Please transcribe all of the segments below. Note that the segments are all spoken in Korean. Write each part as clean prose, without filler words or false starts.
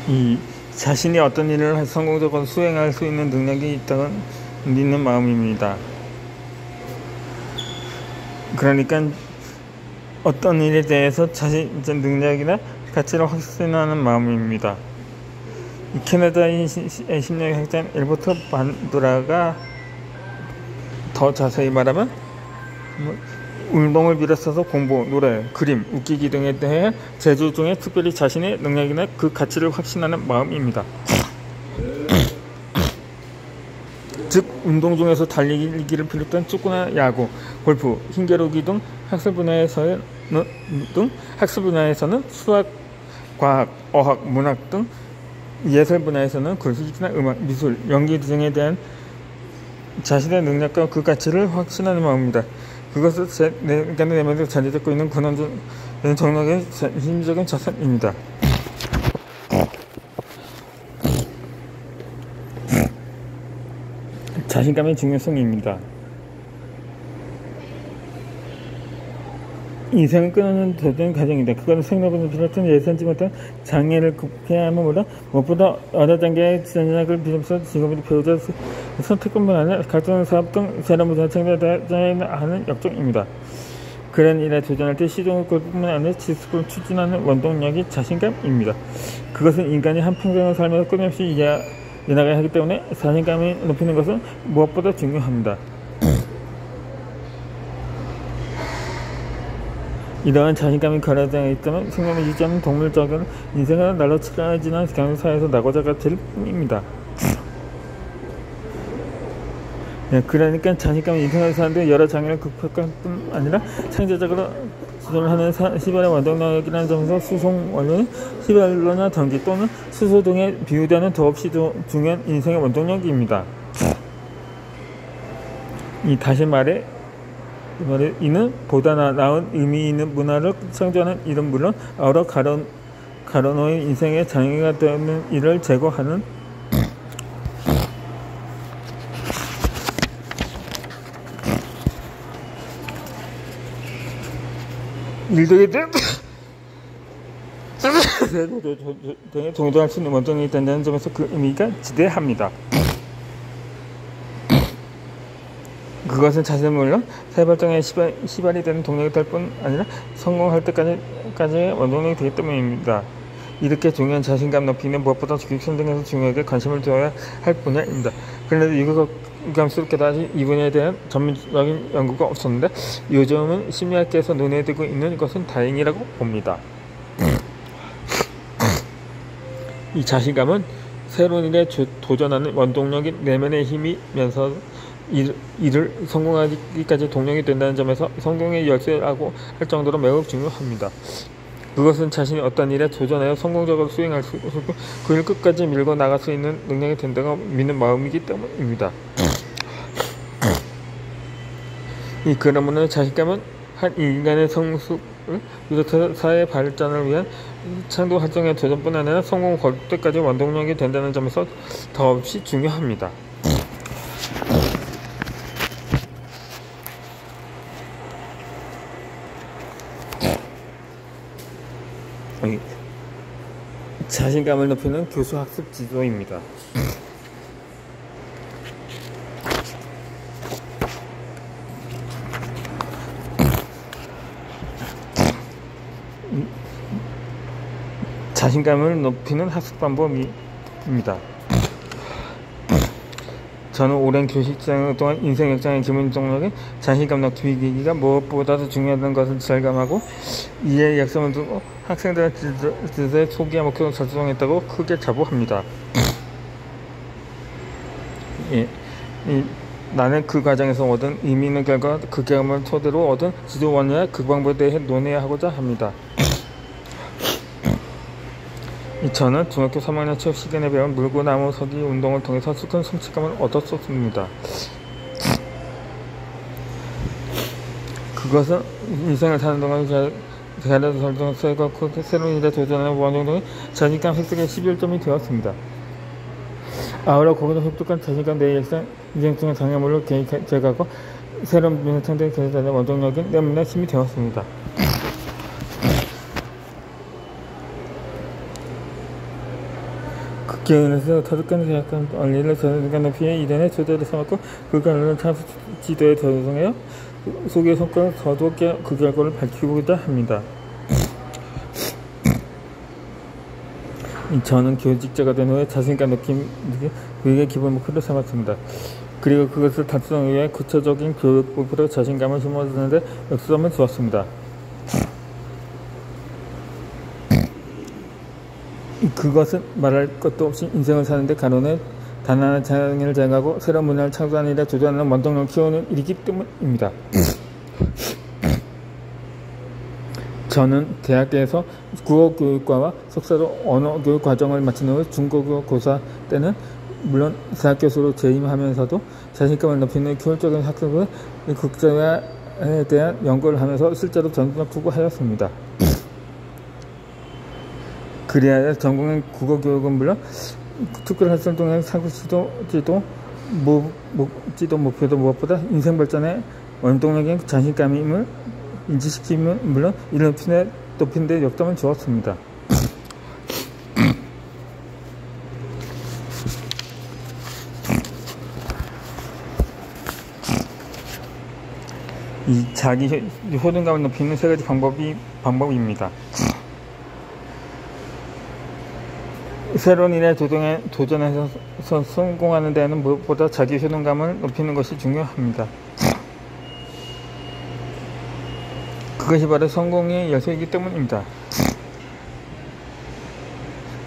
이 자신이 어떤 일을 성공적으로 수행할 수 있는 능력이 있다고 믿는 마음입니다. 그러니까 어떤 일에 대해서 자신의 능력이나 가치를 확신하는 마음입니다. 이 캐나다의 심리학자 엘버트 반두라가 더 자세히 말하면 운동을 비롯해서 공부, 노래, 그림, 웃기기 등에 대해 재주 중에 특별히 자신의 능력이나 그 가치를 확신하는 마음입니다. 즉 운동 중에서 달리기를 비롯한 축구나 야구, 골프, 흰개로기 등 학술 분야에서는 수학, 과학, 어학, 문학 등 예술 분야에서는 글쓰기나 음악, 미술, 연기 등에 대한 자신의 능력과 그 가치를 확신하는 마음입니다. 그것을 내면에서 자리 잡고 있는 근원적인 정력의 심리적인 자산입니다. 자신감의 중요성입니다. 인생을 끊어내는 도전 과정이다. 그것은 생로병을 비롯한 예상치 못한 장애를 극복해야 함으로써 무엇보다 어느 단계의 전략을 비롯해서 직업으로 배우자 선택뿐만 아니라 각종 사업 등 새로운 무슨 창조에 하는 역정입니다. 그런 일에 도전할 때 시종을 걸 뿐만 아니라 지속을 추진하는 원동력이 자신감입니다. 그것은 인간이 한평생을 살면서 끊임없이 이어나가야 하기 때문에 자신감을 높이는 것은 무엇보다 중요합니다. 이러한 자신감이 가라앉아 있다면 생명을 유지하는 동물적인 인생을 날로 치러지는 경사에서 나고자가 될 뿐입니다. 그러니까 자신감은 인생을 사는데 여러 장애를 극복할 뿐 아니라 창조적으로 지도를 하는 시발의 원동력이라는 점에서 수송 원료는 시발로나 전기 또는 수소 등에 비유되는 더없이 중요한 인생의 원동력입니다. 다시 말해 이는 보다 나은 의미 있는 문화를 창조하는 일은 물론 아우라 가르노의 인생의 장애가 되는 일을 제거하는 일들에 대한 동조할 수 있는 원동력이 있다는 점에서 그 의미가 지대합니다. 그것은 자신은 물론 사회발전에 시발이 되는 동력이 될 뿐 아니라 성공할 때까지의 원동력이 되기 때문입니다. 이렇게 중요한 자신감 높이는 무엇보다 교육생 등에서 중요하게 관심을 두어야 할 분야입니다. 그런데 유감스럽게도 이 분야에 대한 전문적인 연구가 없었는데 요즘은 심리학계에서 논의되고 있는 것은 다행이라고 봅니다. 이 자신감은 새로운 일에 도전하는 원동력이 내면의 힘이면서 이를 성공하기까지 동력이 된다는 점에서 성공의 열쇠라고 할 정도로 매우 중요합니다. 그것은 자신이 어떤 일에 도전하여 성공적으로 수행할 수 있고 그 일 끝까지 밀고 나갈 수 있는 능력이 된다고 믿는 마음이기 때문입니다. 그러므로 자신감은 한 인간의 성숙을 비롯해서 사회 발전을 위한 창조 활동의 도전뿐 아니라 성공 거둘 때까지 원동력이 된다는 점에서 더없이 중요합니다. 자신감을 높이는 교수학습 지도입니다. 자신감을 높이는 학습 방법입니다. 저는 오랜 교직생 동안 인생 역장의 기본 동력인 자신감 높이기가 무엇보다도 중요하다는 것을 절감하고 이에 약점을 두고 학생들의 소기와 목표를 설정했다고 크게 자부합니다. 나는 그 과정에서 얻은 의미 있는 결과 그 경험을 토대로 얻은 지도 원리와 그 방법에 대해 논의하고자 합니다. 저는 중학교 3학년 체육 시간에 배운 물고 나무 서기 운동을 통해서 큰 성취감을 얻었습니다. 그것은 인생을 사는 동안 잘해서 설정하고 새로운 일에 도전하는 원동력이 자신감 획득의 11점이 되었습니다. 아우라 거기서 획득한 자신감 내 일상 인생 중의 장애물을 제거하고 새로운 문화 창조에 계속되는 원동력이 내면의 힘이 되었습니다. 국회의원에서 터득한 계약한 원리를 전환과 높이의 이전의 조절을 삼았고 그 관련한 차수 지도에 조정하여 소기의 성과를 더더욱 그 결과를 밝히고자 합니다. 저는 교직자가 된 후에 자신감 높임 그의 기본 목표를 삼았습니다. 그리고 그것을 달성하기 위해 구체적인 교육 목표로 자신감을 심어주는데 역수하면 좋았습니다. 그것은 말할 것도 없이 인생을 사는데 가론의 단 하나의 장애를 제거하고 새로운 문화를 창조하는 일에 조절하는 원동력을 키우는 일이기 때문입니다. 저는 대학에서 국어교육과와 석사로 언어교육 과정을 마친 후 중고교사 때는 물론 대학교수로 재임하면서도 자신감을 높이는 교육적인 학습을 국제화에 대한 연구를 하면서 실제로 전수를 투구하였습니다. 그리하여 전공의 국어교육은 물론 특별 활동 동안 사고지도 목표도 무엇보다 인생 발전의 원동력인 자신감임을 인지시키면 물론 이를 높이는 데 역점을 주었습니다. 이 자기 효능감을 높이는 세 가지 방법입니다. 새로운 일에 도전해서 성공하는 데에는 무엇보다 자기 효능감을 높이는 것이 중요합니다. 그것이 바로 성공의 열쇠이기 때문입니다.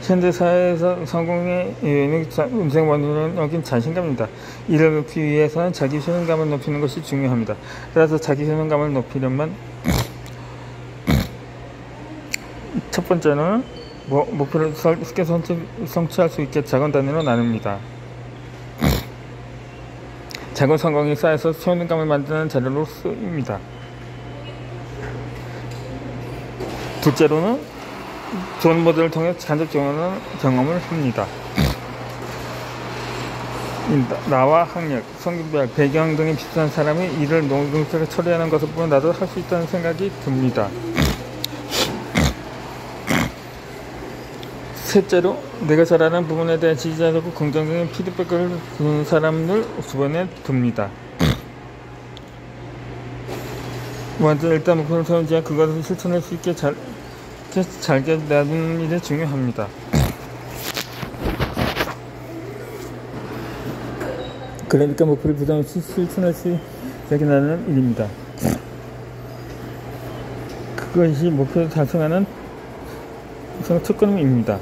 현대사회에서 성공의 인생 원인은 여긴 자신감입니다. 이를 높이기 위해서는 자기 효능감을 높이는 것이 중요합니다. 따라서 자기 효능감을 높이려면 첫 번째는 목표를 쉽게 성취할 수 있게 작은 단위로 나눕니다. 작은 성공이 쌓여서 효능감을 만드는 자료로 쓰입니다. 둘째로는 좋은 모델을 통해 간접 경험을 합니다. 나와 학력, 성별, 배경 등이 비슷한 사람이 일을 농경스럽게 처리하는 것을 보면 나도 할 수 있다는 생각이 듭니다. 셋째로 내가 잘하는 부분에 대해 지지자들고 긍정적인 피드백을 주는 사람들 주변에 둡니다. 먼저 일단 목표를 세우지 그것을 실천할 수 있게 잘게 놔두는 일이 중요합니다. 그러니까 목표를 부담 없이 실천할 수 있게 나누는 일입니다. 그것이 목표를 달성하는 첫걸음입니다.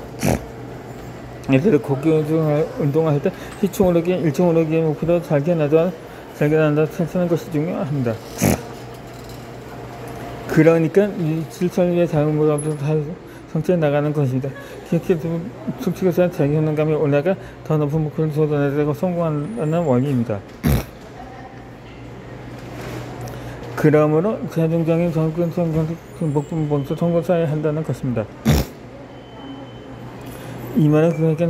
예를 들어 걷기 운동을 할 때 10층 오르기, 1층 오르기의 목표로 잘게 난다 설치하는 것이 중요합니다. 그러니까 이 실천을 위해 작은 목표를 성취해 나가는 것입니다. 기억해 숙취가 자기 효능감이 올라가 더 높은 목표를 도달하고 성공하는 원리입니다. 그러므로 최종적인 목표 성공사에 한다는 것입니다. 이 말은 그러니까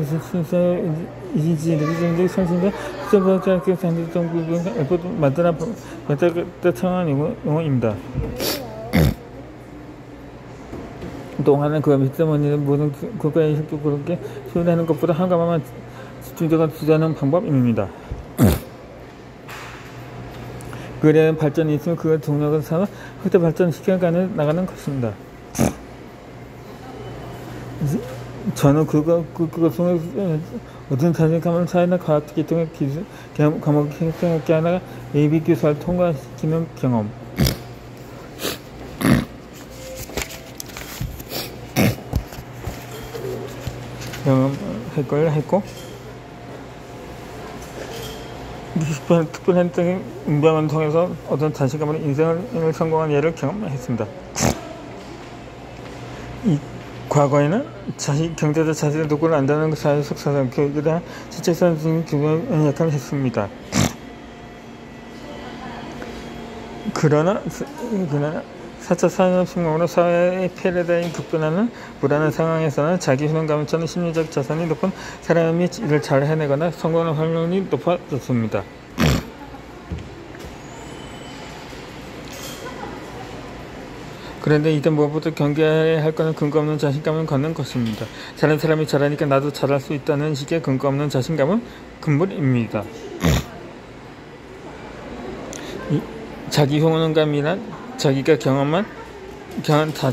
이지리기 선생님과 수업자께 상대적으로 만들어 청한 용어입니다. 동안은 그와 비슷한 원리는 모든 국가의 힘도 그렇게 수련하는 것보다 한 가지만 집중적으로 투자하는 방법입니다. 그래야 발전이 있으면 그걸 동력을 삼아 그때 발전시켜 나가는 것입니다. 저는 그것을 어떤 자신감을 사회나 과학기 등의 기술 과목을 생각하게 하다가 예비 교사를 통과시키는 경험할 걸 했고 특별한 행적인 운명을 통해서 어떤 자신감으로 인생을 성공한 예를 경험했습니다. 과거에는 경제적 자신의 도구를 안다는 사회적 사상 교육에 대한 실질적인 규모의 역할을 했습니다. 그러나 4차 산업혁명으로 사회의 패러다임이 급변하는 불안한 상황에서는 자기 효능감을 찾는 심리적 자산이 높은 사람이 일을 잘 해내거나 성공하는 확률이 높아졌습니다. 그런데 이때 무엇보다 경계해야 할 것은 근거 없는 자신감을 갖는 것입니다. 잘하는 사람이 잘하니까 나도 잘할 수 있다는 식의 근거 없는 자신감은 금물입니다. 자기 효능감이란 자기가 경험한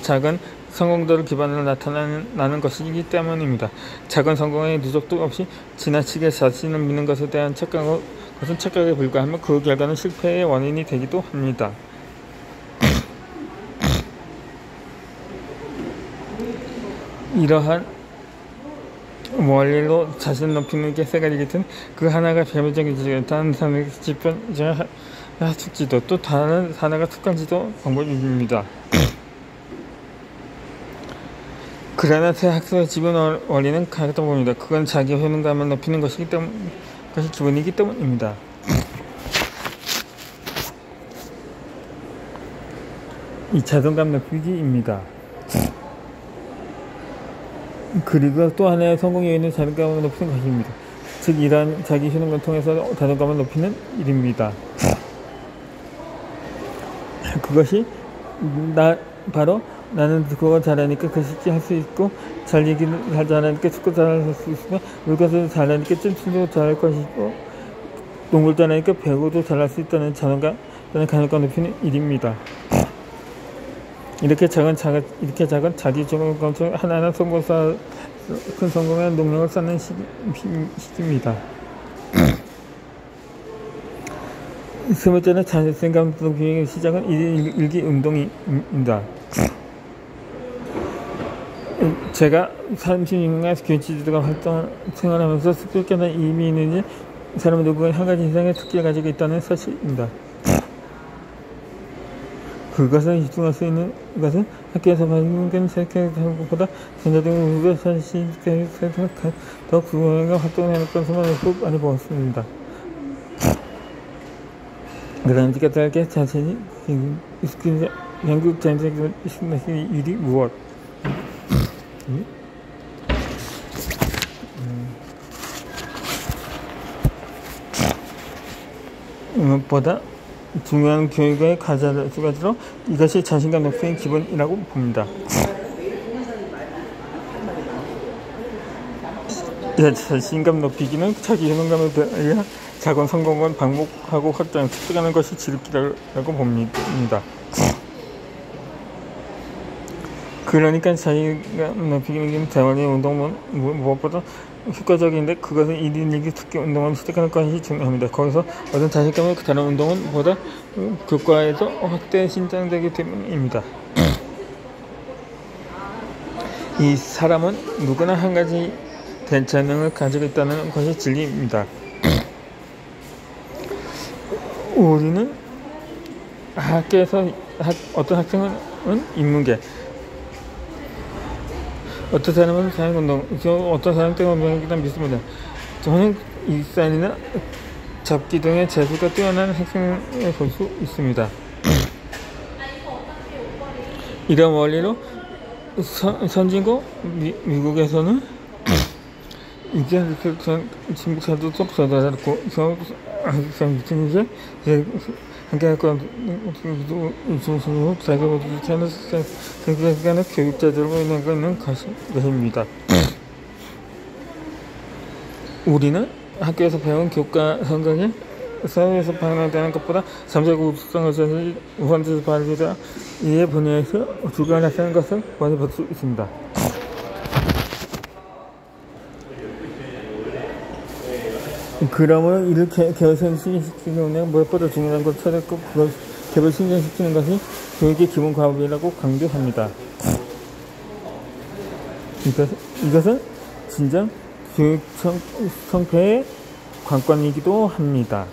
작은 성공도를 기반으로 나타나는 것이기 때문입니다. 작은 성공의 누적도 없이 지나치게 자신을 믿는 것에 대한 것은 착각에 불과하며 그 결과는 실패의 원인이 되기도 합니다. 이러한 원리로 자신을 높이는 게 세 가지겠든 그 하나가表面적이지만 다른 하나가 지표적 학습지도 또 다른 하나가 습관지도 방법입니다. 그러나 새 학습의 기본 원리는 같다 봅니다. 그건 자기 효능감을 높이는 것이 기본이기 때문입니다. 이 자존감 높이기입니다. 그리고 또 하나의 성공에 있는 자존감을 높이는 것입니다. 즉 이러한 자기 효능감을 통해서 자존감을 높이는 일입니다. 그것이 바로 나는 그거 잘하니까 그 쉽게 할 수 있고 잘 잘하니까 축구 잘할 수 있으며 물가도 잘하니까 찜질도 잘할 것이고 농구를 잘하니까 배구도 잘할 수 있다는 자존감 높이는 일입니다. 이렇게 작은 자기 자존감 중 하나하나 큰 성공의 능력을 쌓는 시기입니다. 세 번째는 자신감 높이기의 시작은 일기 운동입니다. 제가 36년간 교육지도가 생활하면서 습득하는 이미 있는지 사람 누구가 한 가지 이상의 특기를 가지고 있다는 사실입니다. 그것을 집중할 수 있는 것은 학교에서 발견된 생각하는 것보다 전자적인 우주의 사실이 더 구분하고 활동을 하는 것을 많이 보았습니다. 그러니까 다르게 자신이 영국 전쟁의 일이 무엇? 무엇보다 중요한 교육의 과제로 이것이 자신감 높이의 기본이라고 봅니다. 자신감 높이기는 자기 효능감에 대한 작은 성공을 반복하고 습득하는 것이 지름길이라고 봅니다. 그러니까 자신감 높이기는 대원의 운동은 무엇보다 효과적인데 그것은 1인 1기 특기 운동을 시작하는 것이 중요합니다. 거기서 얻은 자신감은 다른 운동은 보다 교과에서 확대 신장되기 때문입니다. 이 사람은 누구나 한 가지 된 재능을 가지고 있다는 것이 진리입니다. 우리는 학교에서 어떤 학생은 인문계, 어떤 사람은 사회운동, 어떤 사람 때문에 운동하기도 믿습니다. 저는 일산이나 잡기 등의 재수가 뛰어난 학생을 볼 수 있습니다. 이런 원리로 선진국 미국에서는 이게 친구들도 쏙 쏟아졌고 이제 함께할 건 자기보다는 교육자들로 있는 것입니다. 우리는 학교에서 배운 교과 성경이 사회에서 발견되는 것보다 잠재고 우수성을 우선적으로 발견되어 이해 분야에서 주관하는 것을 많이 볼 수 있습니다. 그러므로 이를 개발신경시키는 무엇보다 중요한 걸 찾았고 그걸 개발신경시키는 것이 교육의 기본 과업이라고 강조합니다. 이것은 진정 교육 성패의 관건이기도 합니다.